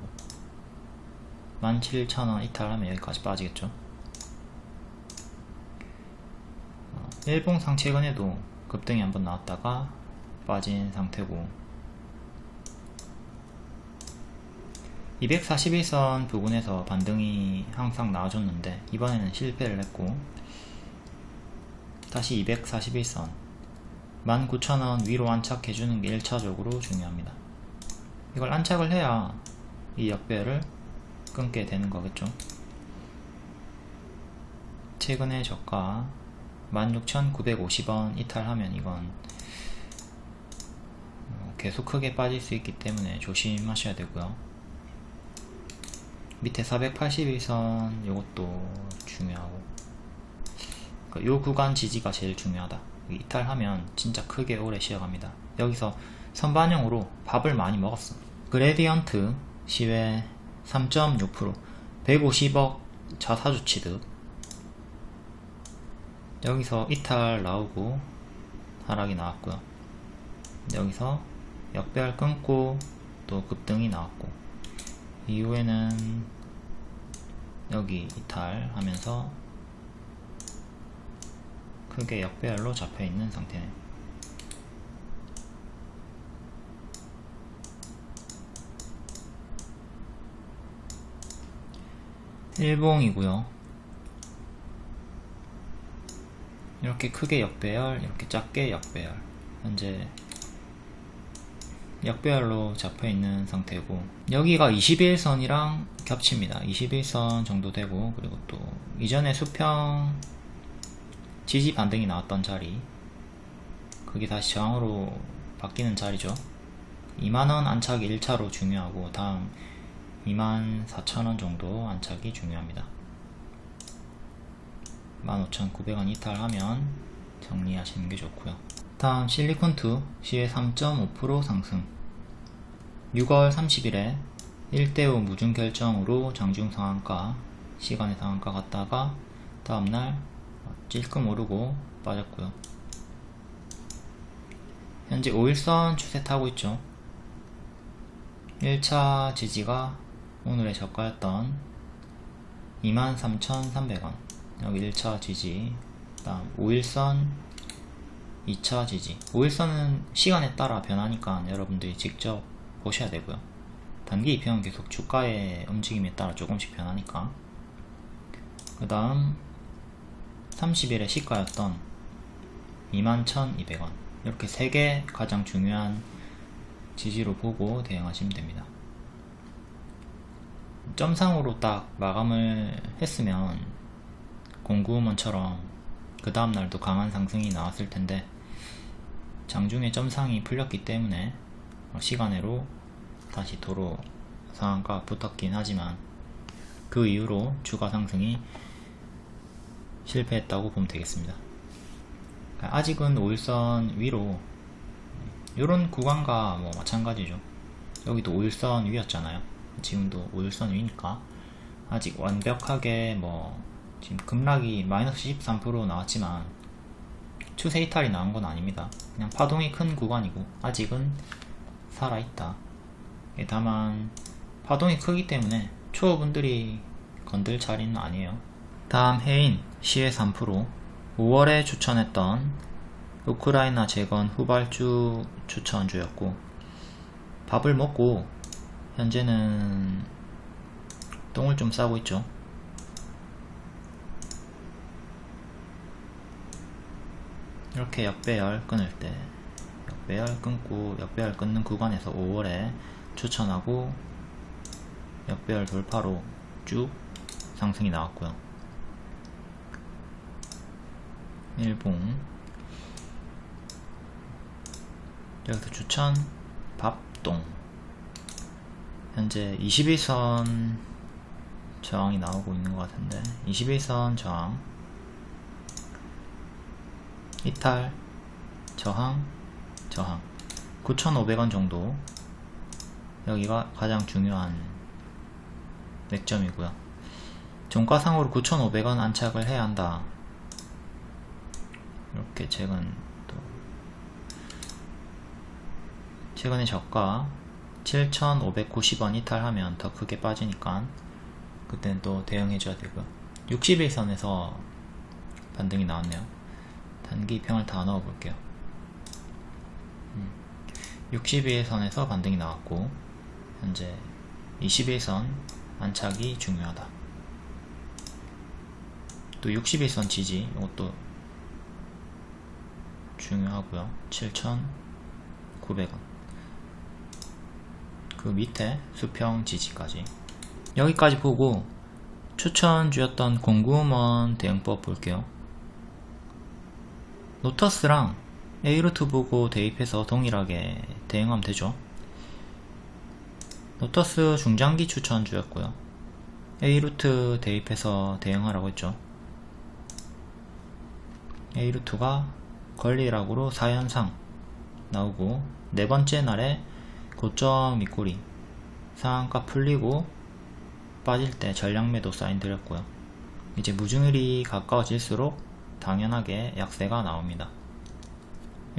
17,000원 이탈하면 여기까지 빠지겠죠. 일봉상 최근에도 급등이 한번 나왔다가 빠진 상태고 241선 부근에서 반등이 항상 나와줬는데 이번에는 실패를 했고 다시 241선 19,000원 위로 안착해주는 게 1차적으로 중요합니다. 이걸 안착을 해야 이 역배열을 끊게 되는 거겠죠. 최근의 저가 16,950원 이탈하면 이건 계속 크게 빠질 수 있기 때문에 조심하셔야 되고요. 밑에 481선 요것도 중요하고 요 구간 지지가 제일 중요하다. 이탈하면 진짜 크게 오래 쉬어갑니다. 여기서 선반영으로 밥을 많이 먹었어. 그레디언트 시외 3.6% 150억 자사주 취득. 여기서 이탈 나오고 하락이 나왔고요. 여기서 역배열 끊고 또 급등이 나왔고 이후에는 여기 이탈하면서 크게 역배열로 잡혀있는 상태네요. 일봉이고요. 이렇게 크게 역배열, 이렇게 작게 역배열. 현재 역배열로 잡혀있는 상태고 여기가 21선이랑 겹칩니다. 21선 정도 되고 그리고 또 이전에 수평 지지 반등이 나왔던 자리 그게 다시 저항으로 바뀌는 자리죠. 2만원 안착이 1차로 중요하고 다음 24,000원 정도 안착이 중요합니다. 15,900원 이탈하면 정리하시는 게 좋고요. 다음 실리콘2 시의 3.5% 상승 6월 30일에 1대5 무중 결정으로 장중 상한가 시간의 상한가 갔다가 다음날 찔끔 오르고 빠졌고요. 현재 5일선 추세 타고 있죠. 1차 지지가 오늘의 저가였던 23,300원 여기 1차 지지, 다음 5일선 2차 지지. 5일선은 시간에 따라 변하니까 여러분들이 직접 보셔야 되고요. 단기 2평은 계속 주가의 움직임에 따라 조금씩 변하니까. 그 다음 30일의 시가였던 21,200원 이렇게 3개 가장 중요한 지지로 보고 대응하시면 됩니다. 점상으로 딱 마감을 했으면 공구먼처럼 그 다음날도 강한 상승이 나왔을 텐데 장중에 점상이 풀렸기 때문에 시간으로 다시 도로 상한가 붙었긴 하지만 그 이후로 주가 상승이 실패했다고 보면 되겠습니다. 아직은 5일선 위로 이런 구간과 뭐 마찬가지죠. 여기도 5일선 위였잖아요. 지금도 5일선 위니까 아직 완벽하게 뭐 지금 급락이 마이너스 13% 나왔지만 추세 이탈이 나온 건 아닙니다. 그냥 파동이 큰 구간이고 아직은 살아있다. 다만 파동이 크기 때문에 초보분들이 건들 자리는 아니에요. 다음 해인 시의 3% 5월에 추천했던 우크라이나 재건 후발주 추천주였고 밥을 먹고 현재는 똥을 좀 싸고 있죠. 이렇게 역배열 끊을 때 역배열 끊고 역배열 끊는 구간에서 5월에 추천하고 역배열 돌파로 쭉 상승이 나왔고요. 일봉. 여기서 추천 밥동. 현재 21선 저항이 나오고 있는 것 같은데 21선 저항, 이탈, 저항, 저항 9,500원 정도. 여기가 가장 중요한 맥점이고요. 종가상으로 9,500원 안착을 해야 한다. 이렇게 최근에 저가 7,590원 이탈하면 더 크게 빠지니까 그때는 또 대응해줘야 되고요. 61선에서 반등이 나왔네요. 단기평을 다 넣어볼게요. 61선에서 반등이 나왔고 현재 21선 안착이 중요하다. 또 61선 지지, 이것도 중요하고요. 7,900원. 그 밑에 수평 지지까지. 여기까지 보고 추천주였던 공구먼 대응법 볼게요. 노터스랑 A루트 보고 대입해서 동일하게 대응하면 되죠. 노터스 중장기 추천주였고요. A루트 대입해서 대응하라고 했죠. A루트가 권리락으로 4연상 나오고 네 번째 날에 고점 윗꼬리 상한가 풀리고 빠질 때 전량매도 사인 드렸고요. 이제 무중일이 가까워질수록 당연하게 약세가 나옵니다.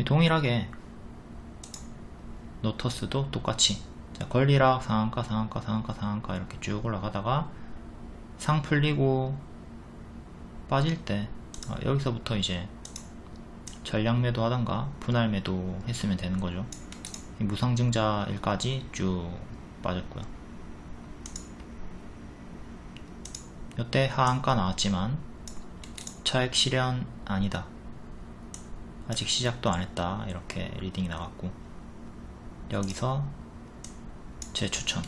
동일하게 노터스도 똑같이 권리락 상한가 상한가 상한가 상한가 이렇게 쭉 올라가다가 상 풀리고 빠질 때 여기서부터 이제 전량매도 하던가 분할매도 했으면 되는 거죠. 무상증자일까지 쭉 빠졌고요. 이때 하한가 나왔지만 차익 실현 아니다, 아직 시작도 안했다, 이렇게 리딩이 나갔고 여기서 제 추천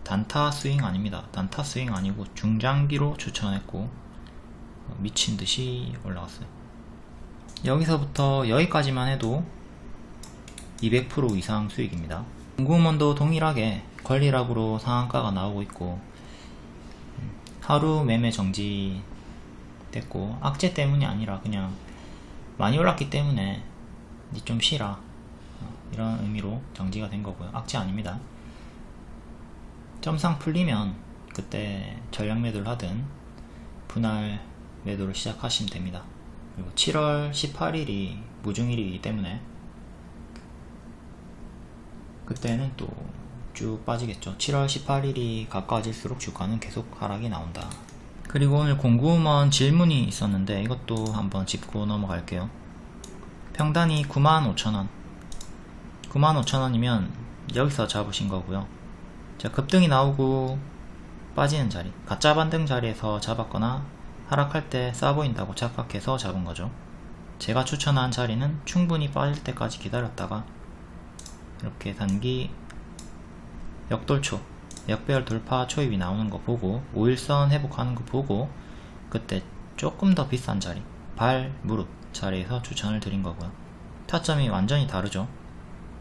단타 스윙 아닙니다. 단타 스윙 아니고 중장기로 추천했고 미친듯이 올라갔어요. 여기서부터 여기까지만 해도 200% 이상 수익입니다. 공구먼도 동일하게 권리락으로 상한가가 나오고 있고 하루 매매 정지 됐고 악재 때문이 아니라 그냥 많이 올랐기 때문에 이제 좀 쉬라, 이런 의미로 정지가 된 거고요. 악재 아닙니다. 점상 풀리면 그때 전량 매도를 하든 분할 매도를 시작하시면 됩니다. 그리고 7월 18일이 무중일이기 때문에 그때는 또 쭉 빠지겠죠. 7월 18일이 가까워질수록 주가는 계속 하락이 나온다. 그리고 오늘 공구먼 질문이 있었는데 이것도 한번 짚고 넘어갈게요. 평단이 95,000원 95,000원이면 여기서 잡으신 거고요. 자, 급등이 나오고 빠지는 자리, 가짜 반등 자리에서 잡았거나 하락할 때 싸 보인다고 착각해서 잡은 거죠. 제가 추천한 자리는 충분히 빠질 때까지 기다렸다가 이렇게 단기 역돌초, 역배열 돌파 초입이 나오는 거 보고 5일선 회복하는 거 보고 그때 조금 더 비싼 자리, 발, 무릎 자리에서 추천을 드린 거고요. 타점이 완전히 다르죠.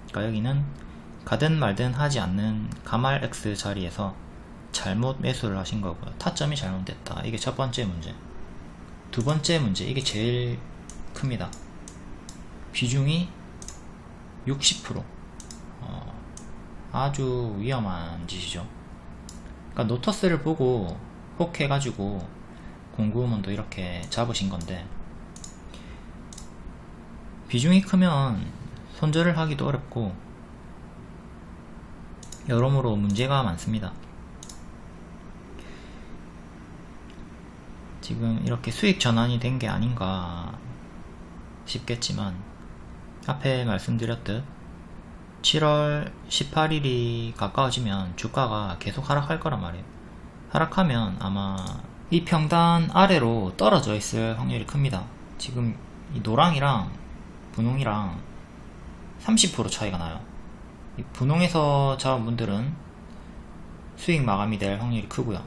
그러니까 여기는 가든 말든 하지 않는 가말 X 자리에서 잘못 매수를 하신 거고요. 타점이 잘못됐다. 이게 첫 번째 문제. 두 번째 문제, 이게 제일 큽니다. 비중이 60%. 아주 위험한 짓이죠. 그러니까 노터스를 보고 혹 해가지고 공구먼도 이렇게 잡으신 건데 비중이 크면 손절을 하기도 어렵고 여러모로 문제가 많습니다. 지금 이렇게 수익 전환이 된 게 아닌가 싶겠지만 앞에 말씀드렸듯 7월 18일이 가까워지면 주가가 계속 하락할 거란 말이에요. 하락하면 아마 이 평단 아래로 떨어져 있을 확률이 큽니다. 지금 이 노랑이랑 분홍이랑 30% 차이가 나요. 이 분홍에서 잡은 분들은 수익 마감이 될 확률이 크고요.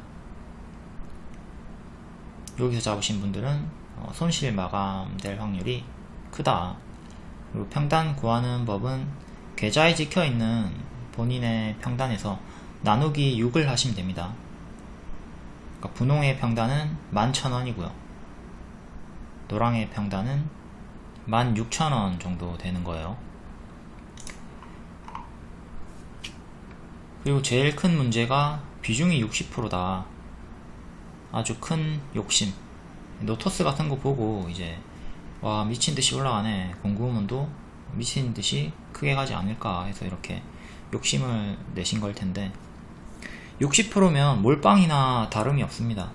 여기서 잡으신 분들은 손실 마감될 확률이 크다. 그리고 평단 구하는 법은 계좌에 찍혀있는 본인의 평단에서 나누기 6을 하시면 됩니다. 그러니까 분홍의 평단은 11,000원이고요. 노랑의 평단은 16,000원 정도 되는 거예요. 그리고 제일 큰 문제가 비중이 60%다. 아주 큰 욕심. 노토스 같은 거 보고 이제 와 미친듯이 올라가네, 공구문도 미친듯이 크게 가지 않을까 해서 이렇게 욕심을 내신 걸 텐데, 60%면 몰빵이나 다름이 없습니다.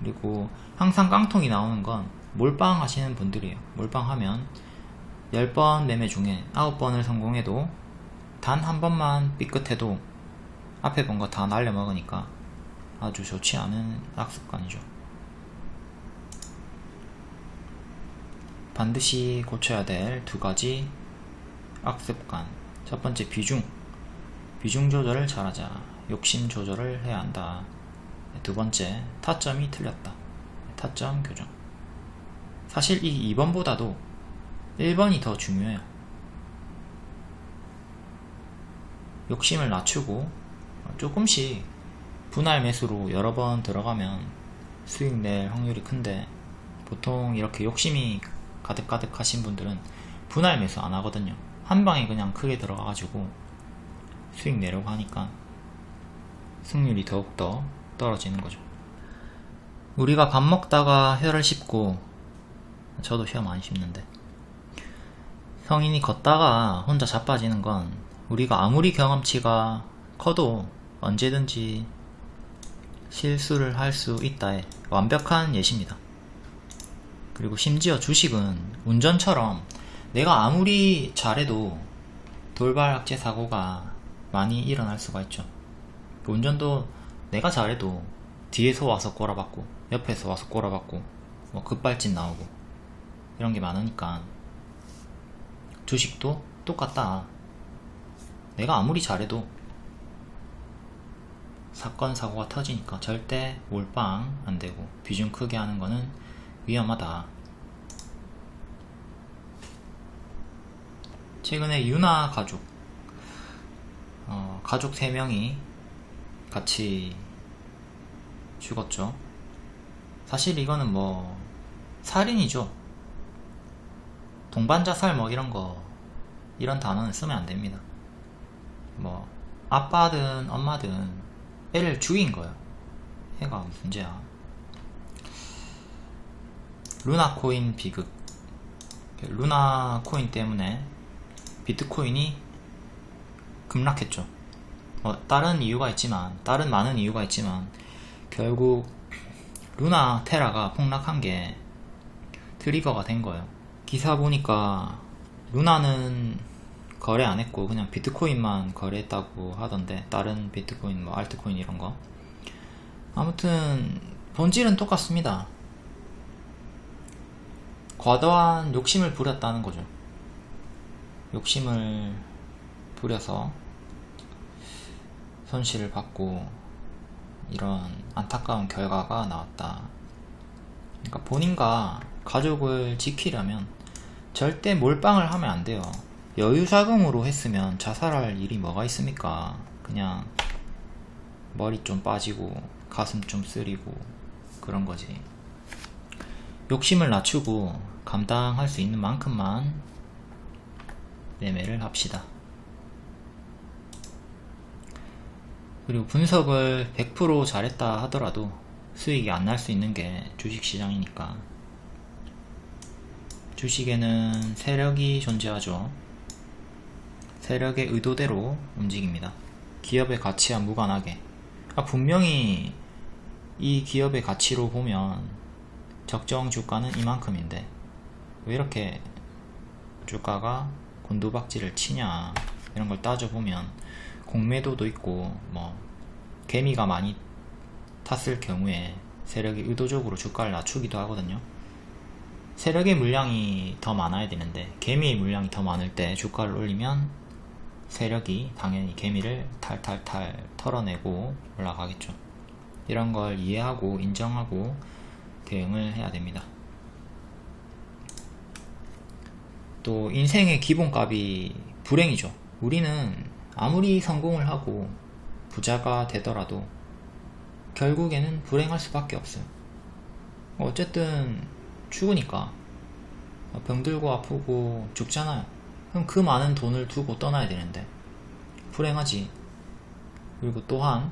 그리고 항상 깡통이 나오는 건 몰빵 하시는 분들이에요. 몰빵 하면 10번 매매 중에 9번을 성공해도 단 한 번만 삐끗해도 앞에 본 거 다 날려먹으니까 아주 좋지 않은 악습관이죠. 반드시 고쳐야 될 두 가지 악습관. 첫 번째, 비중 조절을 잘하자. 욕심 조절을 해야 한다. 두 번째, 타점이 틀렸다. 타점 교정. 사실 이 2번보다도 1번이 더 중요해요. 욕심을 낮추고 조금씩 분할 매수로 여러 번 들어가면 수익 낼 확률이 큰데, 보통 이렇게 욕심이 가득가득 하신 분들은 분할 매수 안 하거든요. 한 방에 그냥 크게 들어가가지고 수익 내려고 하니까 승률이 더욱더 떨어지는 거죠. 우리가 밥 먹다가 혀를 씹고, 저도 혀 많이 씹는데, 성인이 걷다가 혼자 자빠지는 건 우리가 아무리 경험치가 커도 언제든지 실수를 할 수 있다의 완벽한 예시입니다. 그리고 심지어 주식은 운전처럼 내가 아무리 잘해도 돌발 악재 사고가 많이 일어날 수가 있죠. 운전도 내가 잘해도 뒤에서 와서 꼬라박고 옆에서 와서 꼬라박고 뭐 급발진 나오고 이런 게 많으니까, 주식도 똑같다. 내가 아무리 잘해도 사건 사고가 터지니까 절대 몰빵 안되고 비중 크게 하는 거는 위험하다. 최근에 유나 가족 가족 3명이 같이 죽었죠. 사실 이거는 뭐 살인이죠. 동반자살 뭐 이런 단어는 쓰면 안 됩니다. 뭐 아빠든 엄마든 애를 죽인 거예요. 애가 문제야. 루나코인 비극. 루나코인 때문에 비트코인이 급락했죠. 다른 많은 이유가 있지만 결국 루나 테라가 폭락한 게 트리거가 된 거예요. 기사 보니까 루나는 거래 안 했고 그냥 비트코인만 거래했다고 하던데, 다른 비트코인 뭐 알트코인 이런 거. 아무튼 본질은 똑같습니다. 과도한 욕심을 부렸다는 거죠. 욕심을 부려서 손실을 받고 이런 안타까운 결과가 나왔다. 그러니까 본인과 가족을 지키려면 절대 몰빵을 하면 안 돼요. 여유자금으로 했으면 자살할 일이 뭐가 있습니까? 그냥 머리 좀 빠지고 가슴 좀 쓰리고 그런 거지. 욕심을 낮추고 감당할 수 있는 만큼만 매매를 합시다. 그리고 분석을 100% 잘했다 하더라도 수익이 안 날 수 있는 게 주식시장이니까. 주식에는 세력이 존재하죠. 세력의 의도대로 움직입니다. 기업의 가치와 무관하게. 분명히 이 기업의 가치로 보면 적정 주가는 이만큼인데 왜 이렇게 주가가 곤두박질을 치냐, 이런 걸 따져보면 공매도도 있고 뭐 개미가 많이 탔을 경우에 세력이 의도적으로 주가를 낮추기도 하거든요. 세력의 물량이 더 많아야 되는데 개미의 물량이 더 많을 때 주가를 올리면 세력이 당연히 개미를 탈탈탈 털어내고 올라가겠죠. 이런 걸 이해하고 인정하고 대응을 해야 됩니다. 또 인생의 기본값이 불행이죠. 우리는 아무리 성공을 하고 부자가 되더라도 결국에는 불행할 수밖에 없어요. 어쨌든 죽으니까 병들고 아프고 죽잖아요. 그럼 그 많은 돈을 두고 떠나야 되는데 불행하지. 그리고 또한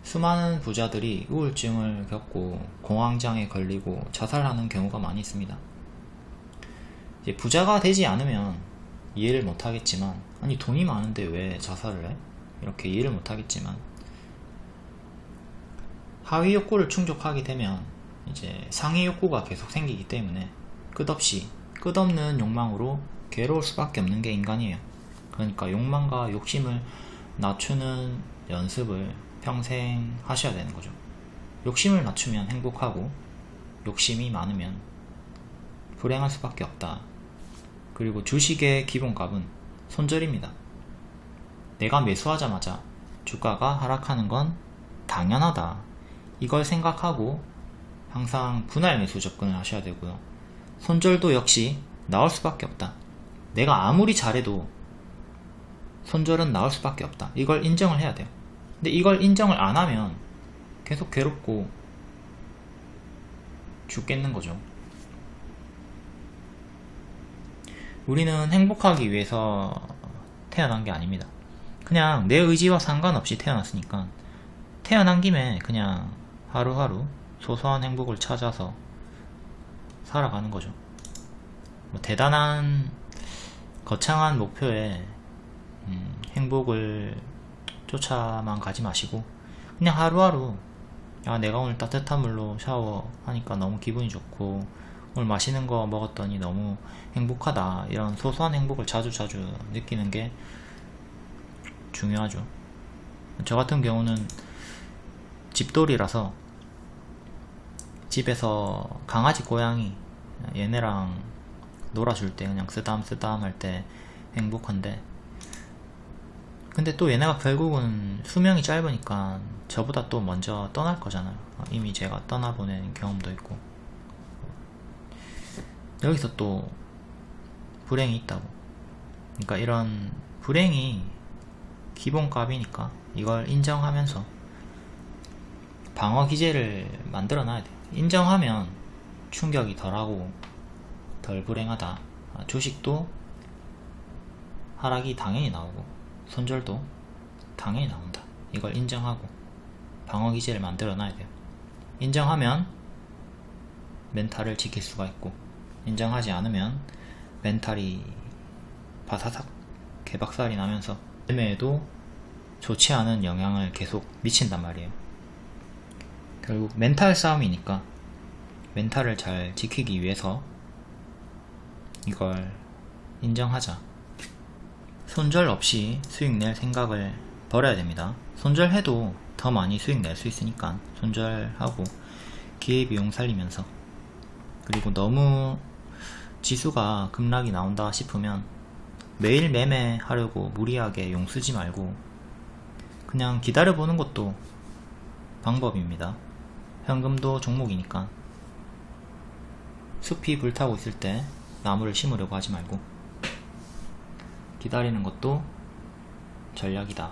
수많은 부자들이 우울증을 겪고 공황장애 걸리고 자살하는 경우가 많이 있습니다. 이제 부자가 되지 않으면 이해를 못하겠지만, 아니 돈이 많은데 왜 자살을 해? 이렇게 이해를 못하겠지만, 하위 욕구를 충족하게 되면 이제 상위 욕구가 계속 생기기 때문에 끝없는 욕망으로 괴로울 수밖에 없는 게 인간이에요. 그러니까 욕망과 욕심을 낮추는 연습을 평생 하셔야 되는 거죠. 욕심을 낮추면 행복하고 욕심이 많으면 불행할 수밖에 없다. 그리고 주식의 기본값은 손절입니다. 내가 매수하자마자 주가가 하락하는 건 당연하다. 이걸 생각하고 항상 분할 매수 접근을 하셔야 되고요. 손절도 역시 나올 수밖에 없다. 내가 아무리 잘해도 손절은 나올 수밖에 없다. 이걸 인정을 해야 돼요. 근데 이걸 인정을 안 하면 계속 괴롭고 죽겠는 거죠. 우리는 행복하기 위해서 태어난 게 아닙니다. 그냥 내 의지와 상관없이 태어났으니까 태어난 김에 그냥 하루하루 소소한 행복을 찾아서 살아가는 거죠. 뭐 대단한 거창한 목표에 행복을 쫓아만 가지 마시고 그냥 하루하루 내가 오늘 따뜻한 물로 샤워하니까 너무 기분이 좋고 오늘 맛있는 거 먹었더니 너무 행복하다. 이런 소소한 행복을 자주자주 느끼는 게 중요하죠. 저 같은 경우는 집돌이라서 집에서 강아지 고양이 얘네랑 놀아줄 때 그냥 쓰담쓰담 할 때 행복한데, 근데 또 얘네가 결국은 수명이 짧으니까 저보다 또 먼저 떠날 거잖아요. 이미 제가 떠나보낸 경험도 있고 여기서 또 불행이 있다고. 그러니까 이런 불행이 기본값이니까 이걸 인정하면서 방어 기제를 만들어 놔야 돼요. 인정하면 충격이 덜하고 덜 불행하다. 주식도 하락이 당연히 나오고 손절도 당연히 나온다. 이걸 인정하고 방어 기제를 만들어 놔야 돼요. 인정하면 멘탈을 지킬 수가 있고, 인정하지 않으면 멘탈이 바사삭 개박살이 나면서 매매에도 좋지 않은 영향을 계속 미친단 말이에요. 결국 멘탈 싸움이니까 멘탈을 잘 지키기 위해서 이걸 인정하자. 손절 없이 수익 낼 생각을 버려야 됩니다. 손절해도 더 많이 수익 낼 수 있으니까 손절하고 기회비용 살리면서, 그리고 너무 지수가 급락이 나온다 싶으면 매일 매매하려고 무리하게 용 쓰지 말고 그냥 기다려보는 것도 방법입니다. 현금도 종목이니까 숲이 불타고 있을 때 나무를 심으려고 하지 말고 기다리는 것도 전략이다.